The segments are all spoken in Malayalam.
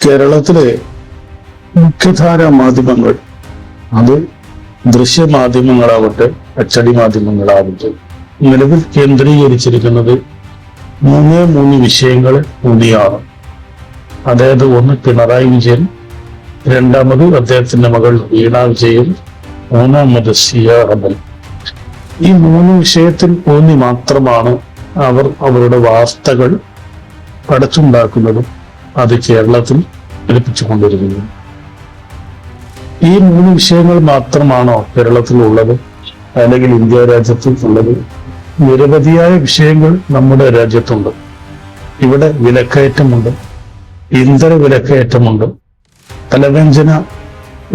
കേരളത്തിലെ മുഖ്യധാരാ മാധ്യമങ്ങൾ, അത് ദൃശ്യമാധ്യമങ്ങളാവട്ടെ അച്ചടി മാധ്യമങ്ങളാവട്ടെ, നിലവിൽ കേന്ദ്രീകരിച്ചിരിക്കുന്നത് മൂന്ന് വിഷയങ്ങൾ ഊന്നിയാണ്. അതായത് ഒന്ന് പിണറായി വിജയൻ, രണ്ടാമത് അദ്ദേഹത്തിന്റെ മകൾ വീണ വിജയൻ, മൂന്നാമത് സിയാറബൽ. ഈ മൂന്ന് വിഷയത്തിൽ ഊന്നി മാത്രമാണ് അവർ അവരുടെ വാർത്തകൾ പടച്ചുണ്ടാക്കുന്നതും അത് കേരളത്തിൽ ഫലിപ്പിച്ചുകൊണ്ടിരിക്കുന്നത്. ഈ മൂന്ന് വിഷയങ്ങൾ മാത്രമാണോ കേരളത്തിലുള്ളത്, അല്ലെങ്കിൽ ഇന്ത്യ രാജ്യത്തിൽ ഉള്ളത്? നിരവധിയായ വിഷയങ്ങൾ നമ്മുടെ രാജ്യത്തുണ്ട്. ഇവിടെ വിലക്കയറ്റമുണ്ട്, ഇന്ധന വിലക്കയറ്റമുണ്ട്, പലവ്യഞ്ജന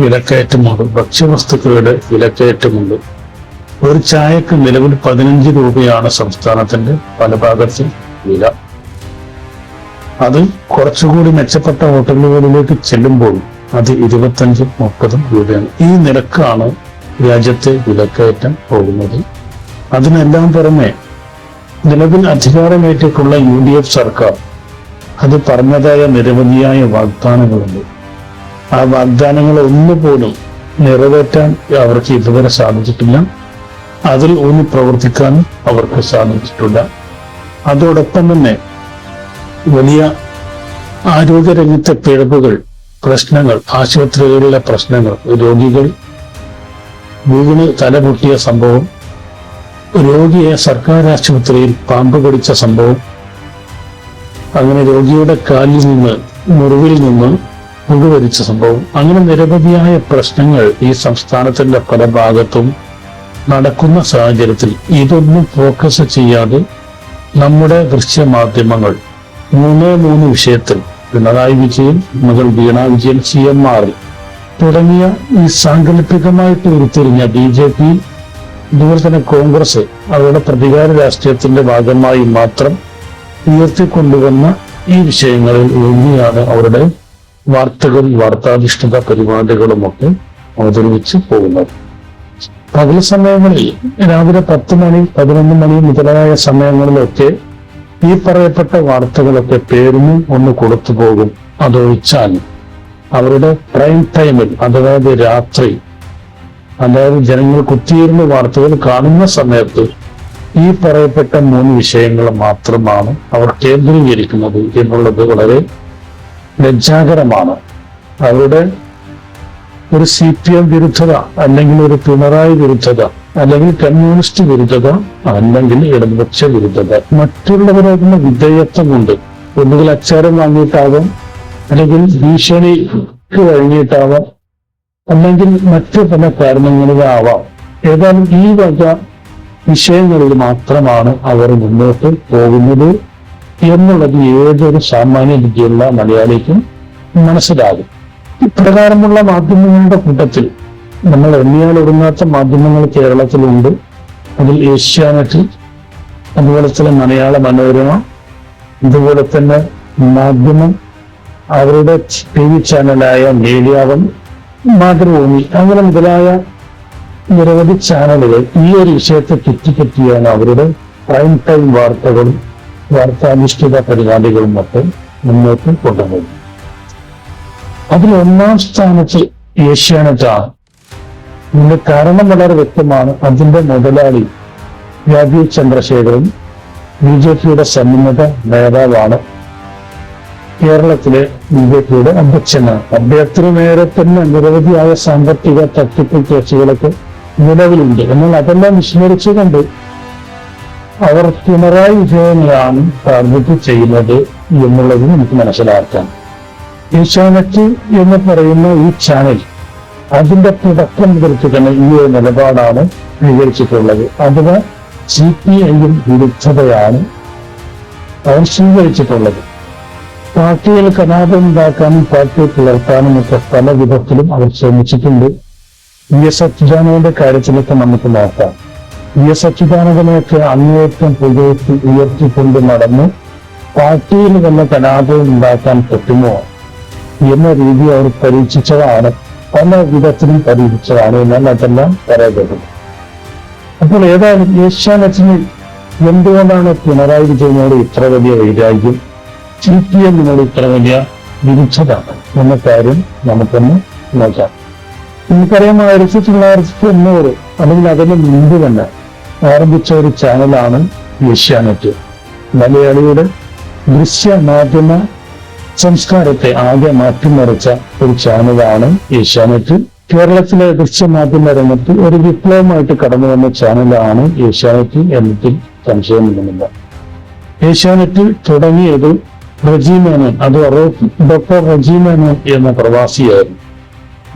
വിലക്കയറ്റമുണ്ട്, ഭക്ഷ്യവസ്തുക്കളുടെ വിലക്കയറ്റമുണ്ട്. ഒരു ചായക്ക് നിലവിൽ 15 രൂപയാണ് സംസ്ഥാനത്തിന്റെ പല ഭാഗത്തും വില. അത് കുറച്ചുകൂടി മെച്ചപ്പെട്ട ഹോട്ടലുകളിലേക്ക് ചെല്ലുമ്പോൾ അത് 25-30 രൂപയാണ്. ഈ നിരക്കാണ് രാജ്യത്തെ വിലക്കയറ്റം പോകുന്നത്. അതിനെല്ലാം പുറമെ നിലവിൽ അധികാരമേറ്റിട്ടുള്ള UDF സർക്കാർ അത് പറഞ്ഞതായ നിരവധിയായ വാഗ്ദാനങ്ങളുണ്ട്. ആ വാഗ്ദാനങ്ങൾ ഒന്നുപോലും നിറവേറ്റാൻ അവർക്ക് ഇതുവരെ സാധിച്ചിട്ടില്ല. അതിൽ ഊന്നി പ്രവർത്തിക്കാനും അവർക്ക് സാധിച്ചിട്ടില്ല. അതോടൊപ്പം തന്നെ വലിയ ആരോഗ്യരംഗത്തെ പിഴവുകൾ, പ്രശ്നങ്ങൾ, ആശുപത്രികളിലെ പ്രശ്നങ്ങൾ, രോഗികൾ വീണ് തലപൊട്ടിയ സംഭവം, രോഗിയെ സർക്കാർ ആശുപത്രിയിൽ പാമ്പ് കടിച്ച സംഭവം, അങ്ങനെ രോഗിയുടെ കാലിൽ നിന്ന് മുറിവിൽ നിന്ന് മുഴുവരിച്ച സംഭവം, അങ്ങനെ നിരവധിയായ പ്രശ്നങ്ങൾ ഈ സംസ്ഥാനത്തിന്റെ പല ഭാഗത്തും നടക്കുന്ന സാഹചര്യത്തിൽ ഇതൊന്നും ഫോക്കസ് ചെയ്യാതെ നമ്മുടെ ദൃശ്യമാധ്യമങ്ങൾ മൂന്ന് വിഷയത്തിൽ പിണറായി വിജയൻ, മകൾ വീണ വിജയൻ, CMR തുടങ്ങിയ ഈ സാങ്കല്പികമായിട്ട് ഉരുത്തിരിഞ്ഞ BJP, അതുപോലെ തന്നെ കോൺഗ്രസ് അവരുടെ പ്രതികാര രാഷ്ട്രീയത്തിന്റെ ഭാഗമായി മാത്രം ഉയർത്തിക്കൊണ്ടുവന്ന ഈ വിഷയങ്ങളിൽ ഊന്നിയാണ് അവരുടെ വാർത്തകളും വാർത്താധിഷ്ഠിത പരിപാടികളുമൊക്കെ അവതരിപ്പിച്ച് പോകുന്നത്. പകൽ സമയങ്ങളിൽ രാവിലെ 10 മണി 11 മണി മുതലായ സമയങ്ങളിലൊക്കെ ഈ പറയപ്പെട്ട വാർത്തകളൊക്കെ പേരിന് ഒന്ന് കൊടുത്തു പോകും. അതൊഴിച്ചാൽ അവരുടെ പ്രൈം ടൈമിൽ, അതായത് രാത്രി, അതായത് ജനങ്ങൾ കുത്തിയിരുന്ന വാർത്തകൾ കാണുന്ന സമയത്ത് ഈ പറയപ്പെട്ട 3 വിഷയങ്ങൾ മാത്രമാണ് അവർ കേന്ദ്രീകരിക്കുന്നത് എന്നുള്ളത് വളരെ ലജ്ജാകരമാണ്. അവരുടെ ഒരു CPM വിരുദ്ധത, അല്ലെങ്കിൽ ഒരു പിണറായി വിരുദ്ധത, അല്ലെങ്കിൽ കമ്മ്യൂണിസ്റ്റ് വിരുദ്ധത, അല്ലെങ്കിൽ ഇടതുപക്ഷ വിരുദ്ധത, മറ്റുള്ളവരോടുള്ള വിധേയത്വം കൊണ്ട് ഒന്നുകിൽ അച്ചാരം വാങ്ങിയിട്ടാവാം, അല്ലെങ്കിൽ ഭീഷണിക്ക് കഴിഞ്ഞിട്ടാവാം, അല്ലെങ്കിൽ മറ്റു പല കാരണങ്ങളിലാവാം. ഏതായാലും ഈ വക വിഷയങ്ങളിൽ മാത്രമാണ് അവർ മുന്നോട്ട് പോകുന്നത് എന്നുള്ളത് ഏതൊരു സാമാന്യ ബുദ്ധിയുള്ള മലയാളിക്കും മനസ്സിലാകും. ഇപ്രകാരമുള്ള മാധ്യമങ്ങളുടെ കൂട്ടത്തിൽ നമ്മൾ എണ്ണിയാൽ ഒടുങ്ങാത്ത മാധ്യമങ്ങൾ കേരളത്തിലുണ്ട്. അതിൽ ഏഷ്യാനെറ്റ്, അതുപോലെ തന്നെ മലയാള മനോരമ, അതുപോലെ തന്നെ മാധ്യമം, അവരുടെ TV ചാനലായ മീഡിയാവൻ, മാതൃഭൂമി, അങ്ങനെ മുതലായ നിരവധി ചാനലുകൾ ഈ ഒരു വിഷയത്തെ ചുറ്റിപ്പറ്റിയാണ് അവരുടെ പ്രൈം ടൈം വാർത്തകളും വാർത്താധിഷ്ഠിത പരിപാടികളും ഒക്കെ മുന്നോട്ട് കൊണ്ടുപോകും. അതിൽ ഒന്നാം സ്ഥാനത്ത് ഏഷ്യാനെറ്റാണ്. ഇതിന്റെ കാരണം വളരെ വ്യക്തമാണ്. അതിന്റെ മുതലാളി രാജീവ് ചന്ദ്രശേഖരൻ BJPയുടെ സന്നദ്ധ നേതാവാണ്, കേരളത്തിലെ BJPയുടെ അധ്യക്ഷനാണ്. അദ്ദേഹത്തിന് നേരെ തന്നെ നിരവധിയായ സാമ്പത്തിക തട്ടിപ്പ് കേസുകളൊക്കെ നിലവിലുണ്ട്. എന്നാൽ അതെല്ലാം വിസ്മരിച്ചുകൊണ്ട് അവർ പിണറായി വിജയനെയാണ് ടാർഗറ്റ് ചെയ്യുന്നത് എന്നുള്ളത് നമുക്ക് മനസ്സിലാക്കാം. ഏഷ്യാനെറ്റ് എന്ന് പറയുന്ന ഈ ചാനൽ അതിന്റെ തുടക്കം മുതൽക്ക് തന്നെ ഈ ഒരു നിലപാടാണ് സ്വീകരിച്ചിട്ടുള്ളത്. അതിന് CPIയും വിരുദ്ധതയാണ് അവർ സ്വീകരിച്ചിട്ടുള്ളത്. പാർട്ടിയിൽ കലാപം ഉണ്ടാക്കാനും പാർട്ടിയെ പുലർത്താനും ഒക്കെ പല വിധത്തിലും അവർ ശ്രമിച്ചിട്ടുണ്ട്. VS അച്യുതാനന്ദന്റെ കാര്യത്തിലൊക്കെ നമുക്ക് നോക്കാം. VS അച്യുതാനന്ദനെയൊക്കെ അങ്ങേയറ്റം പുകഴ്ത്തി ഉയർത്തിക്കൊണ്ട് നടന്ന് പാർട്ടിയിൽ വല്ല കലാപവും ഉണ്ടാക്കാൻ പറ്റുമോ എന്ന രീതി അവർ പരീക്ഷിച്ചതാണ്, പല വിധത്തിലും പരീക്ഷിച്ചതാണ്. എന്നാൽ അതെല്ലാം പരാജയപ്പെട്ടു. അപ്പോൾ ഏതായാലും ഏഷ്യാനെറ്റിന് എന്തുകൊണ്ടാണ് പിണറായി വിജയനോട് ഇത്ര വലിയ വൈരാഗ്യം, CPM ഇത്ര വലിയ വിരുദ്ധത എന്ന കാര്യം നമുക്കൊന്ന് നോക്കാം. നമുക്കറിയാം 1990 അല്ലെങ്കിൽ അതിന് മുമ്പ് തന്നെ ആരംഭിച്ച ഒരു ചാനലാണ് ഏഷ്യാനെറ്റ്. മലയാളിയുടെ ദൃശ്യ മാധ്യമ സംസ്കാരത്തെ ആകെ മാറ്റിമറിച്ച ഒരു ചാനലാണ് ഏഷ്യാനെറ്റ്. കേരളത്തിലെ ദൃശ്യമാധ്യമ രംഗത്ത് ഒരു വിപ്ലവമായിട്ട് കടന്നു വന്ന ചാനലാണ് ഏഷ്യാനെറ്റ് എന്നതിൽ സംശയമൊന്നുമില്ല. ഏഷ്യാനെറ്റ് തുടങ്ങിയത് റജി മേനോൻ, അത് ഡോക്ടർ റജി മേനോൻ എന്ന പ്രവാസിയായിരുന്നു.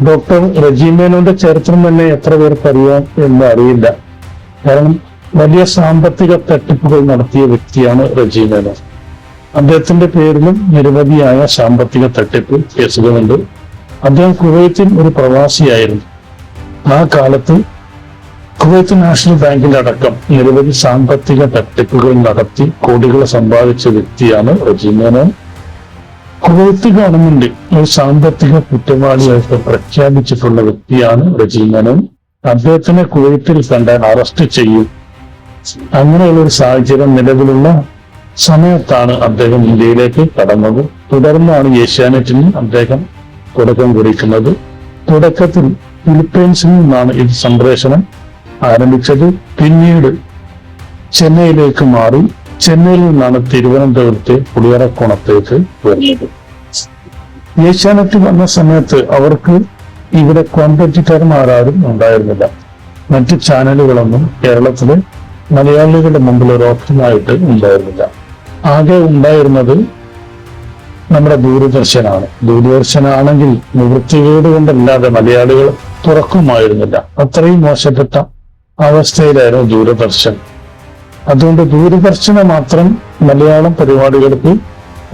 ഡോക്ടർ റജി മേനോന്റെ ചരിത്രം തന്നെ എത്ര പേർക്ക് അറിയാം എന്ന് അറിയില്ല. കാരണം വലിയ സാമ്പത്തിക തട്ടിപ്പുകൾ നടത്തിയ വ്യക്തിയാണ് റജി മേനോൻ. അദ്ദേഹത്തിന്റെ പേരിലും നിരവധിയായ സാമ്പത്തിക തട്ടിപ്പ് കേസുകളുണ്ട്. അദ്ദേഹം കുവൈത്തിൽ ഒരു പ്രവാസിയായിരുന്നു. ആ കാലത്ത് കുവൈത്ത് നാഷണൽ ബാങ്കിലടക്കം നിരവധി സാമ്പത്തിക തട്ടിപ്പുകൾ നടത്തി കോടികൾ സമ്പാദിച്ച വ്യക്തിയാണ് റജി മേനോൻ. കുവൈത്ത് ഗവൺമെന്റ് ഒരു സാമ്പത്തിക കുറ്റവാളിയായിട്ട് പ്രഖ്യാപിച്ചിട്ടുള്ള വ്യക്തിയാണ് റജി മേനോൻ. അദ്ദേഹത്തിനെ കുവൈത്തിൽ കണ്ടാൽ അറസ്റ്റ് ചെയ്യും. അങ്ങനെയുള്ള ഒരു സാഹചര്യം നിലവിലുള്ള സമയത്താണ് അദ്ദേഹം ഇന്ത്യയിലേക്ക് കടന്നത്. തുടർന്നാണ് ഏഷ്യാനെറ്റിന് അദ്ദേഹം തുടക്കം കുറിക്കുന്നത്. തുടക്കത്തിൽ ഫിലിപ്പൈൻസിൽ നിന്നാണ് ഇത് സംപ്രേഷണം ആരംഭിച്ചത്. പിന്നീട് ചെന്നൈയിലേക്ക് മാറി. ചെന്നൈയിൽ നിന്നാണ് തിരുവനന്തപുരത്തെ പുളിയറക്കോണത്തേക്ക് വരുന്നത്. ഏഷ്യാനെറ്റ് വന്ന സമയത്ത് അവർക്ക് ഇവിടെ കോമ്പറ്റിറ്റർമാരും ഉണ്ടായിരുന്നില്ല. മറ്റു ചാനലുകളൊന്നും കേരളത്തിലെ മലയാളികളുടെ മുമ്പിൽ ഒരു ഓപ്ഷനായിട്ട് ഉണ്ടായിരുന്നില്ല. ആകെ ഉണ്ടായിരുന്നത് നമ്മുടെ ദൂരദർശനാണ്. ദൂരദർശനാണെങ്കിൽ നിവൃത്തികേട് കൊണ്ടല്ലാതെ മലയാളികൾ തുറക്കുമായിരുന്നില്ല. അത്രയും മോശപ്പെട്ട അവസ്ഥയിലായിരുന്നു ദൂരദർശൻ. അതുകൊണ്ട് ദൂരദർശനെ മാത്രം മലയാളം പരിപാടികൾക്ക്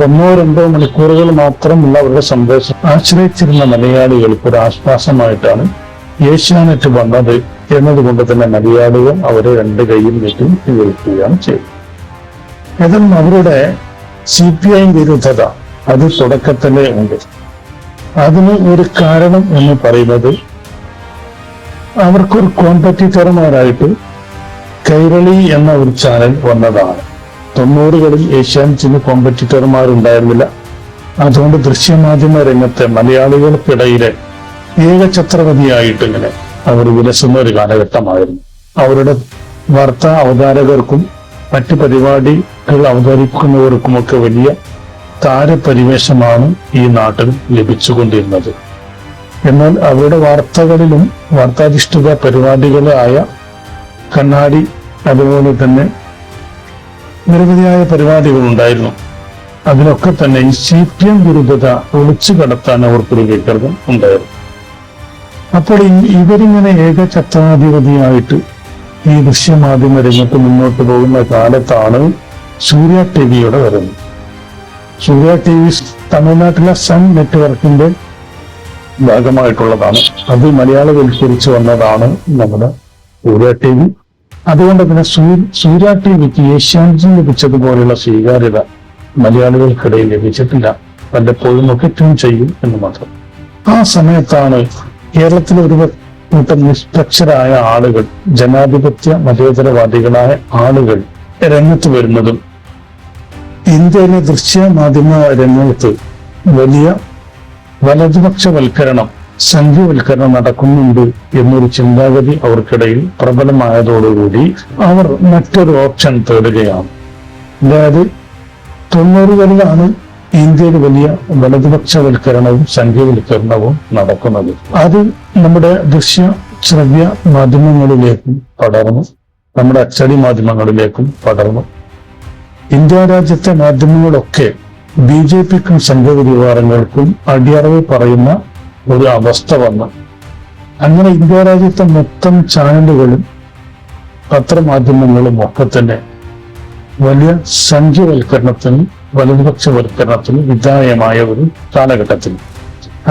1-2 മണിക്കൂറുകൾ മാത്രമുള്ള അവരുടെ സന്ദേശം ആശ്രയിച്ചിരുന്ന മലയാളികൾക്ക് ഒരു ആശ്വാസമായിട്ടാണ് ഏഷ്യാനെറ്റ് വന്നത് എന്നതുകൊണ്ട് തന്നെ മലയാളികൾ അവരെ 2 കൈയും നീട്ടി സ്വീകരിക്കുകയാണ് ചെയ്തത്. ഏതായാലും അവരുടെ CPI വിരുദ്ധത അത് തുടക്കത്തിലേ ഉണ്ട്. അതിന് ഒരു കാരണം എന്ന് പറയുന്നത് അവർക്കൊരു കോമ്പറ്റീറ്റർമാരായിട്ട് കൈരളി എന്ന ഒരു ചാനൽ വന്നതാണ്. 90കളിൽ ഏഷ്യാനെറ്റിന് കോമ്പറ്റീറ്റർമാരുണ്ടായിരുന്നില്ല. അതുകൊണ്ട് ദൃശ്യമാധ്യമ രംഗത്തെ മലയാളികൾക്കിടയിലെ ഏകഛത്രപതിയായിട്ട് ഇങ്ങനെ അവർ വിലസുന്ന ഒരു കാലഘട്ടമായിരുന്നു. അവരുടെ വാർത്താ അവതാരകർക്കും മറ്റു പരിപാടികൾ അവതരിപ്പിക്കുന്നവർക്കുമൊക്കെ വലിയ താരപരിവേഷമാണ് ഈ നാട്ടിൽ ലഭിച്ചുകൊണ്ടിരുന്നത്. എന്നാൽ അവരുടെ വാർത്തകളിലും വാർത്താധിഷ്ഠിത പരിപാടികളായ കണ്ണാടി, അതുപോലെ തന്നെ നിരവധിയായ പരിപാടികൾ ഉണ്ടായിരുന്നു. അതിലൊക്കെ തന്നെ ഈ CPM വിരുദ്ധത ഒളിച്ചു കടത്താൻ അവർക്കൊരു വികൃതം ഉണ്ടായിരുന്നു. അപ്പോൾ ഇവരിങ്ങനെ ഏകഛത്രാധിപതിയായിട്ട് ഈ ദൃശ്യമാധ്യമ രംഗത്ത് മുന്നോട്ട് പോകുന്ന കാലത്താണ് സൂര്യ ടിവിയുടെ വരുന്നത്. സൂര്യ TV തമിഴ്നാട്ടിലെ സൺ നെറ്റ്വർക്കിന്റെ ഭാഗമായിട്ടുള്ളതാണ്. അത് മലയാളവൽക്കരിച്ച് വന്നതാണ് നമ്മുടെ സൂര്യ TV. അതുകൊണ്ട് തന്നെ സൂര്യ TVക്ക് ഏഷ്യാനെറ്റിന് ലഭിച്ചതുപോലെയുള്ള സ്വീകാര്യത മലയാളികൾക്കിടയിൽ ലഭിച്ചിട്ടില്ല. വല്ലപ്പോഴും ഒക്കെ ട്യൂൺ ചെയ്യും എന്ന് മാത്രം. ആ സമയത്താണ് കേരളത്തിലെ ഒരു കൂട്ടം നിഷ്പക്ഷരായ ആളുകൾ, ജനാധിപത്യ മതേതരവാദികളായ ആളുകൾ രംഗത്ത് വരുന്നതും ഇന്ത്യയിലെ ദൃശ്യമാധ്യമ രംഗത്ത് വലിയ വലതുപക്ഷവൽക്കരണം, സംഘീയവൽക്കരണം നടക്കുന്നുണ്ട് എന്നൊരു ചിന്താഗതി അവർക്കിടയിൽ പ്രബലമായതോടുകൂടി അവർ മറ്റൊരു ഓപ്ഷൻ തേടുകയാണ്. അതായത് 90കളിലാണ് ഇന്ത്യയിൽ വലിയ വലതുപക്ഷവൽക്കരണവും സംഘീയവൽക്കരണവും നടക്കുന്നത്. അത് നമ്മുടെ ശ്രവ്യ മാധ്യമങ്ങളിലേക്കും പടർന്നു, നമ്മുടെ അച്ചടി മാധ്യമങ്ങളിലേക്കും പടർന്നു. ഇന്ത്യ രാജ്യത്തെ മാധ്യമങ്ങളൊക്കെ BJPക്കും സംഘപരിവാരങ്ങൾക്കും അടിയറവ് പറയുന്ന ഒരു അവസ്ഥ വന്നു. അങ്ങനെ ഇന്ത്യ രാജ്യത്തെ മൊത്തം ചാനലുകളും പത്രമാധ്യമങ്ങളും ഒക്കെ തന്നെ വലിയ സംഖ്യവൽക്കരണത്തിനും വലതുപക്ഷവൽക്കരണത്തിനും വിധേയമായ ഒരു കാലഘട്ടത്തിൽ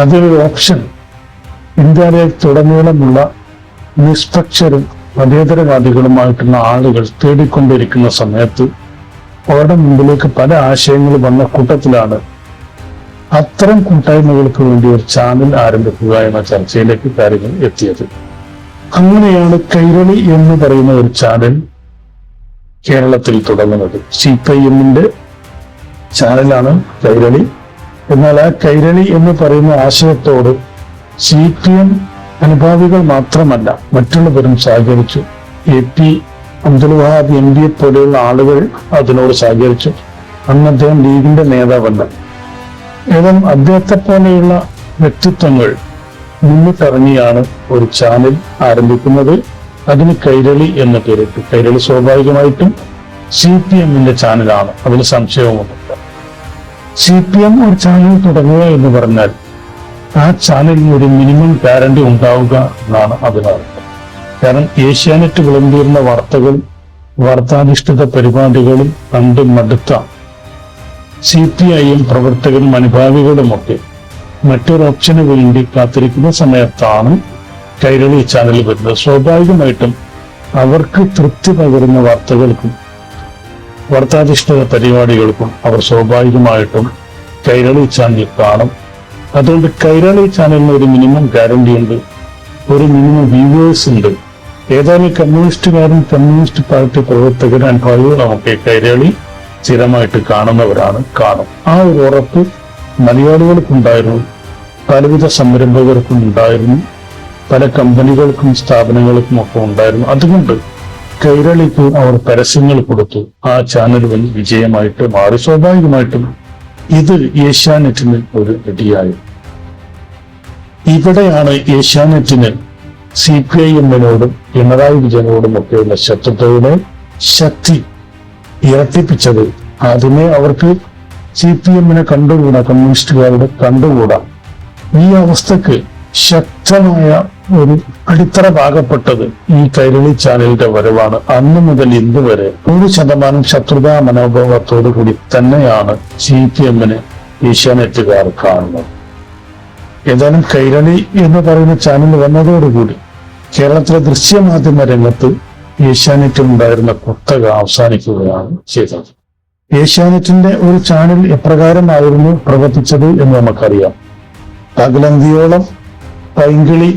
അതൊരു ഓപ്ഷൻ ഇന്ത്യ രാജ്യത്തുടനീളമുള്ള നിഷ്പക്ഷരും മതേതരവാദികളുമായിട്ടുള്ള ആളുകൾ തേടിക്കൊണ്ടിരിക്കുന്ന സമയത്ത് അവരുടെ മുമ്പിലേക്ക് പല ആശയങ്ങൾ വന്ന കൂട്ടത്തിലാണ് അത്തരം കൂട്ടായ്മകൾക്ക് വേണ്ടി ഒരു ചാനൽ ആരംഭിക്കുക എന്ന ചർച്ചയിലേക്ക് കാര്യങ്ങൾ എത്തിയത്. അങ്ങനെയാണ് കൈരളി എന്ന് പറയുന്ന ഒരു ചാനൽ കേരളത്തിൽ തുടങ്ങുന്നത്. CPIMന്റെ ചാനലാണ് കൈരളി. എന്നാൽ ആ കൈരളി എന്ന് പറയുന്ന ആശയത്തോട് CPM അനുഭാവികൾ മാത്രമല്ല മറ്റുള്ളവരും സഹകരിച്ചു. AP അബ്ദുൽ വഹാബ് MB പോലെയുള്ള ആളുകൾ അതിനോട് സഹകരിച്ചു. അന്ന് അദ്ദേഹം ലീഗിന്റെ നേതാവല്ല. ഏതും അദ്ദേഹത്തെ പോലെയുള്ള വ്യക്തിത്വങ്ങൾ മുന്നിട്ടിറങ്ങിയാണ് ഒരു ചാനൽ ആരംഭിക്കുന്നത്. അതിന് കൈരളി എന്ന പേരിട്ടു. കൈരളി സ്വാഭാവികമായിട്ടും CPMന്റെ ചാനലാണ്, അതിൽ സംശയവുമൊന്നുമില്ല. CPM ഒരു ചാനൽ തുടങ്ങുക എന്ന് പറഞ്ഞാൽ ആ ചാനലിന് ഒരു മിനിമം ഗ്യാരണ്ടി ഉണ്ടാവുക എന്നാണ് അതിനർത്ഥം. കാരണം ഏഷ്യാനെറ്റ് വിളമ്പിയിരുന്ന വാർത്തകൾ, വാർത്താധിഷ്ഠിത പരിപാടികളും കണ്ട് മടുത്ത CPIM പ്രവർത്തകരും അനുഭാവികളുമൊക്കെ മറ്റൊരു ഓപ്ഷന് വേണ്ടി കാത്തിരിക്കുന്ന സമയത്താണ് കൈരളി ചാനൽ വരുന്നത്. സ്വാഭാവികമായിട്ടും അവർക്ക് തൃപ്തി പകരുന്ന വാർത്തകൾക്കും വാർത്താധിഷ്ഠിത പരിപാടികൾക്കും അവർ സ്വാഭാവികമായിട്ടും കൈരളി ചാനൽ കാണും. അതുകൊണ്ട് കൈരളി ചാനലിന് ഒരു മിനിമം ഗ്യാരണ്ടി ഉണ്ട്, ഒരു മിനിമം വ്യൂവേഴ്സ് ഉണ്ട്. ഏതായാലും കമ്മ്യൂണിസ്റ്റുകാരും കമ്മ്യൂണിസ്റ്റ് പാർട്ടി പ്രവർത്തകരും അനുഭാവികളുമൊക്കെ കൈരളി സ്ഥിരമായിട്ട് കാണുന്നവരാണ്, കാണും. ആ ഒരു ഉറപ്പ് മലയാളികൾക്കുണ്ടായിരുന്നു, പലവിധ സംരംഭകർക്കും ഉണ്ടായിരുന്നു, പല കമ്പനികൾക്കും സ്ഥാപനങ്ങൾക്കും ഒക്കെ ഉണ്ടായിരുന്നു. അതുകൊണ്ട് കൈരളിക്ക് അവർ പരസ്യങ്ങൾ കൊടുത്തു. ആ ചാനൽ വലിയ വിജയമായിട്ട് മാറി. സ്വാഭാവികമായിട്ടും ഇത് ഏഷ്യാനെറ്റിന് ഒരു ഇടിയായി. ഇവിടെയാണ് ഏഷ്യാനെറ്റിന് CPIMനോടും പിണറായി വിജയനോടും ഒക്കെയുള്ള ശത്രുതയുടെ ശക്തി ഇരട്ടിപ്പിച്ചത്. ആദ്യമേ അവർക്ക് CPMനെ കണ്ടുകൂടാ, കമ്മ്യൂണിസ്റ്റുകാരുടെ കണ്ടുകൂടാ. ഈ അവസ്ഥക്ക് ശക്തമായ ഒരു അടിത്തറ പാകപ്പെട്ടത് ഈ കൈരളി ചാനലിന്റെ വരവാണ്. അന്ന് മുതൽ ഇന്ന് വരെ 100% ശത്രുതാ മനോഭാവത്തോടു കൂടി തന്നെയാണ് CPMനെ ഏഷ്യാനെറ്റുകാർ കാണുന്നത്. ഏതായാലും കൈരളി എന്ന് പറയുന്ന ചാനൽ വന്നതോടുകൂടി കേരളത്തിലെ ദൃശ്യമാധ്യമ രംഗത്ത് ഏഷ്യാനെറ്റിനുണ്ടായിരുന്ന കുത്തക അവസാനിക്കുകയാണ് ചെയ്തത്. ഏഷ്യാനെറ്റിന്റെ ഒരു ചാനൽ എപ്രകാരമായിരുന്നു പ്രവർത്തിച്ചത് എന്ന് നമുക്കറിയാം. പകലന്തിയോളം പൈങ്കിളി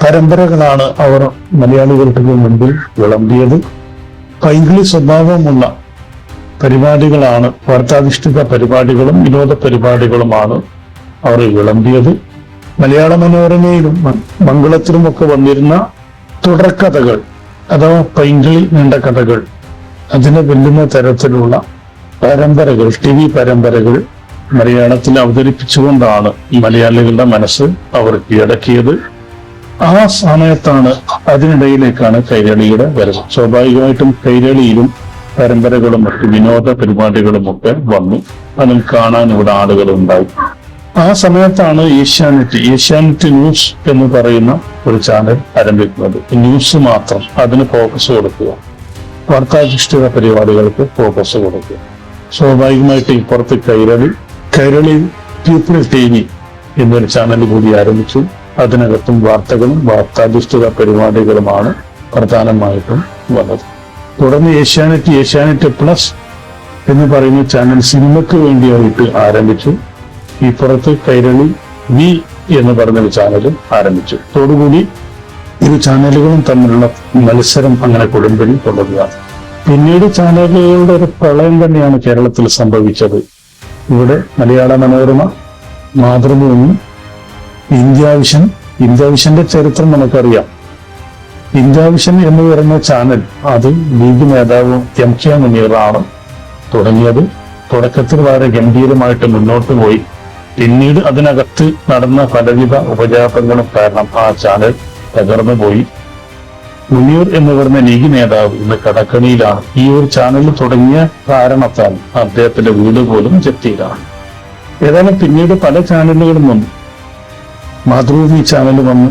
പരമ്പരകളാണ് അവർ മലയാളികൾക്ക് മുൻപിൽ വിളമ്പിയത്. പൈങ്കിളി സ്വഭാവമുള്ള പരിപാടികളാണ്, വാർത്താധിഷ്ഠിത പരിപാടികളും വിനോദ പരിപാടികളുമാണ് അവർ വിളമ്പിയത്. മലയാള മനോരമയിലും മംഗളത്തിലുമൊക്കെ വന്നിരുന്ന തുടർക്കഥകൾ അഥവാ പൈങ്കിളി നീണ്ട കഥകൾ, അതിനെ വെല്ലുന്ന തരത്തിലുള്ള പരമ്പരകൾ, TV പരമ്പരകൾ മലയാളത്തിൽ അവതരിപ്പിച്ചുകൊണ്ടാണ് ഈ മലയാളികളുടെ മനസ്സ് അവർ കീഴടക്കിയത്. ആ സമയത്താണ്, അതിനിടയിലേക്കാണ് കൈരളിയുടെ വരവ്. സ്വാഭാവികമായിട്ടും കൈരളിയിലും പരമ്പരകളും മറ്റു വിനോദ പരിപാടികളും ഒക്കെ വന്നു. അതിൽ കാണാൻ ഇവിടെ ആളുകൾ ഉണ്ടായി. ആ സമയത്താണ് ഏഷ്യാനെറ്റ് ന്യൂസ് എന്ന് പറയുന്ന ഒരു ചാനൽ ആരംഭിക്കുന്നത്. ന്യൂസ് മാത്രം, അതിന് ഫോക്കസ് കൊടുക്കുക, വാർത്താധിഷ്ഠിത പരിപാടികൾക്ക് ഫോക്കസ് കൊടുക്കുക. സ്വാഭാവികമായിട്ട് ഇപ്പുറത്ത് കൈരളി പീപ്പിൾ TV എന്നൊരു ചാനൽ കൂടി ആരംഭിച്ചു. അതിനകത്തും വാർത്തകളും വാർത്താധിഷ്ഠിത പരിപാടികളുമാണ് പ്രധാനമായിട്ടും വന്നത്. തുടർന്ന് ഏഷ്യാനെറ്റ് പ്ലസ് എന്ന് പറയുന്ന ചാനൽ സിനിമയ്ക്ക് വേണ്ടിയായിട്ട് ആരംഭിച്ചു. ഇപ്പുറത്ത് കൈരളി V എന്ന് പറഞ്ഞൊരു ചാനലും ആരംഭിച്ചു. അതോടുകൂടി ഇരു ചാനലുകളും തമ്മിലുള്ള മത്സരം അങ്ങനെ കൊടുമ്പിരി തുടരുകയാണ്. പിന്നീട് ചാനലുകളുടെ ഒരു പ്രളയം തന്നെയാണ് കേരളത്തിൽ സംഭവിച്ചത്. ഇവിടെ മലയാള മനോരമ, മാതൃഭൂമി, ഇന്ത്യ വിഷന്റെ ചരിത്രം നമുക്കറിയാം. ഇന്ത്യ വിഷൻ എന്ന് പറയുന്ന ചാനൽ അത് ലീഗ് നേതാവ് MK മുനീറാണ് തുടങ്ങിയത്. തുടക്കത്തിൽ വളരെ ഗംഭീരമായിട്ട് മുന്നോട്ട് പോയി. പിന്നീട് അതിനകത്ത് നടന്ന പലവിധ ഉപജാപങ്ങളും കാരണം ആ ചാനൽ തകർന്നു പോയി. മുനീർ എന്ന് പറയുന്ന ലീഗ് നേതാവ് ഇന്ന് കടക്കണിയിലാണ്. ഈ ഒരു ചാനൽ തുടങ്ങിയ കാരണത്താൽ അദ്ദേഹത്തിന്റെ വീട് പോലും ജപ്തിയിലാണ്. ഏതായാലും പിന്നീട് പല ചാനലുകളും വന്നു. മാതൃഭൂമി ചാനൽ വന്നു,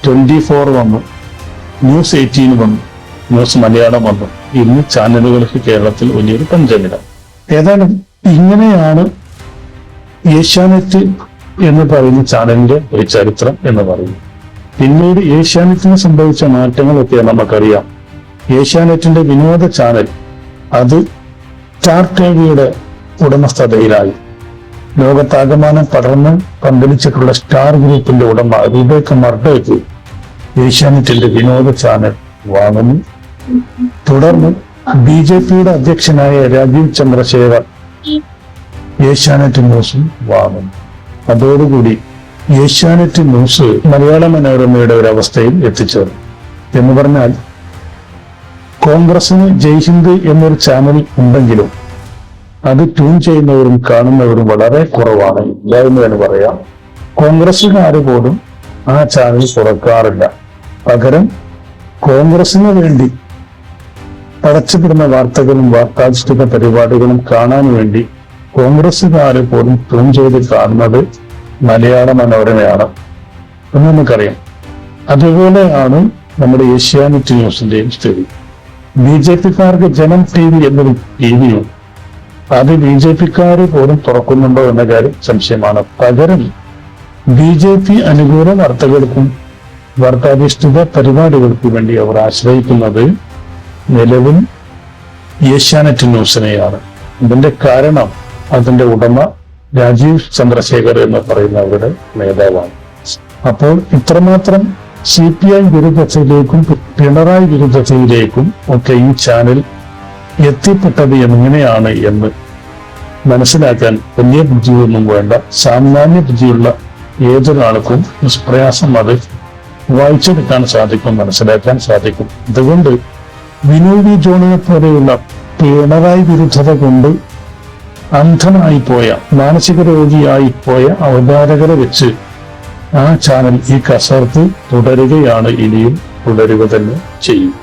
24 വന്നു, ന്യൂസ് 18 വന്നു, ന്യൂസ് മലയാളം വന്നു. ഇന്ന് ചാനലുകൾക്ക് കേരളത്തിൽ വലിയൊരു പഞ്ചമിടം. ഏതായാലും ഇങ്ങനെയാണ് ഏഷ്യാനെറ്റ് എന്ന് പറയുന്ന ചാനലിന്റെ ഒരു ചരിത്രം എന്ന് പറയുന്നത്. പിന്നീട് ഏഷ്യാനെറ്റിന് സംഭവിച്ച മാറ്റങ്ങളൊക്കെ നമുക്കറിയാം. ഏഷ്യാനെറ്റിന്റെ വിനോദ ചാനൽ അത് സ്റ്റാർ TVയുടെ ഉടമസ്ഥതയിലായി. ലോകത്താകമാനം പടർന്ന് പന്തലിച്ചിട്ടുള്ള സ്റ്റാർ ഗ്രൂപ്പിന്റെ ഉടമ റിബേക്ക മർഡോക്ക് ഏഷ്യാനെറ്റിന്റെ വിനോദ ചാനൽ വാങ്ങുന്നു. തുടർന്ന് BJPയുടെ അധ്യക്ഷനായ രാജീവ് ചന്ദ്രശേഖർ ഏഷ്യാനെറ്റ് ന്യൂസും വാങ്ങും. അതോടുകൂടി ഏഷ്യാനെറ്റ് ന്യൂസ് മലയാള മനോരമയുടെ ഒരു അവസ്ഥയിൽ എത്തിച്ചേർന്നു. എന്ന് പറഞ്ഞാൽ കോൺഗ്രസിന് ജയ് ഹിന്ദ് എന്നൊരു ചാനൽ ഉണ്ടെങ്കിലും അത് ട്യൂൺ ചെയ്യുന്നവരും കാണുന്നവരും വളരെ കുറവാണ്, ഇല്ല എന്ന് തന്നെ പറയാം. കോൺഗ്രസുകാര് പോലും ആ ചാനൽ തുറക്കാറില്ല. പകരം കോൺഗ്രസിന് വേണ്ടി പടച്ചുവിടുന്ന വാർത്തകളും വാർത്താധിഷ്ഠിത പരിപാടികളും കാണാൻ വേണ്ടി കോൺഗ്രസുകാര് പോലും ട്യൂൺ ചെയ്ത് കാണുന്നത് മലയാള മനോരമയാണ് എന്ന് നമുക്കറിയാം. അതുപോലെയാണ് നമ്മുടെ ഏഷ്യാനെറ്റ് ന്യൂസിന്റെയും സ്ഥിതി. BJP-ക്കാർക്ക് ജനം TV എന്നൊരു ടിവിയും അത് BJP-ക്കാര് പോലും തുറക്കുന്നുണ്ടോ എന്ന കാര്യം സംശയമാണ്. പകരം BJP അനുകൂല വാർത്തകൾക്കും വാർത്താധിഷ്ഠിത പരിപാടികൾക്കും വേണ്ടി അവർ ആശ്രയിക്കുന്നത് നിലവിൽ ഏഷ്യാനെറ്റ് ന്യൂസിനെയാണ്. ഇതിന്റെ കാരണം അതിന്റെ ഉടമ രാജീവ് ചന്ദ്രശേഖർ എന്ന് പറയുന്ന അവരുടെ നേതാവാണ്. അപ്പോൾ ഇത്രമാത്രം CPI വിരുദ്ധതയിലേക്കും പിണറായി വിരുദ്ധതയിലേക്കും ഒക്കെ ഈ ചാനൽ എത്തിപ്പെട്ടത് എങ്ങനെയാണ് എന്ന് മനസ്സിലാക്കാൻ വലിയ ബുദ്ധിയൊന്നും വേണ്ട. സാമാന്യ ബുദ്ധിയുള്ള ഏതൊരാൾക്കും നിഷ്പ്രയാസം അത് വായിച്ചെടുക്കാൻ സാധിക്കും, മനസ്സിലാക്കാൻ സാധിക്കും. അതുകൊണ്ട് വിനോദി ജോണിനെ പോലെയുള്ള പിണറായി വിരുദ്ധത കൊണ്ട് അന്ധനായി പോയ, മാനസിക രോഗിയായി പോയ അവതാരകരെ വെച്ച് ആ ചാനൽ ഈ കസർത്ത് തുടരുകയാണ്, ഇനിയും തുടരുക തന്നെ ചെയ്യും.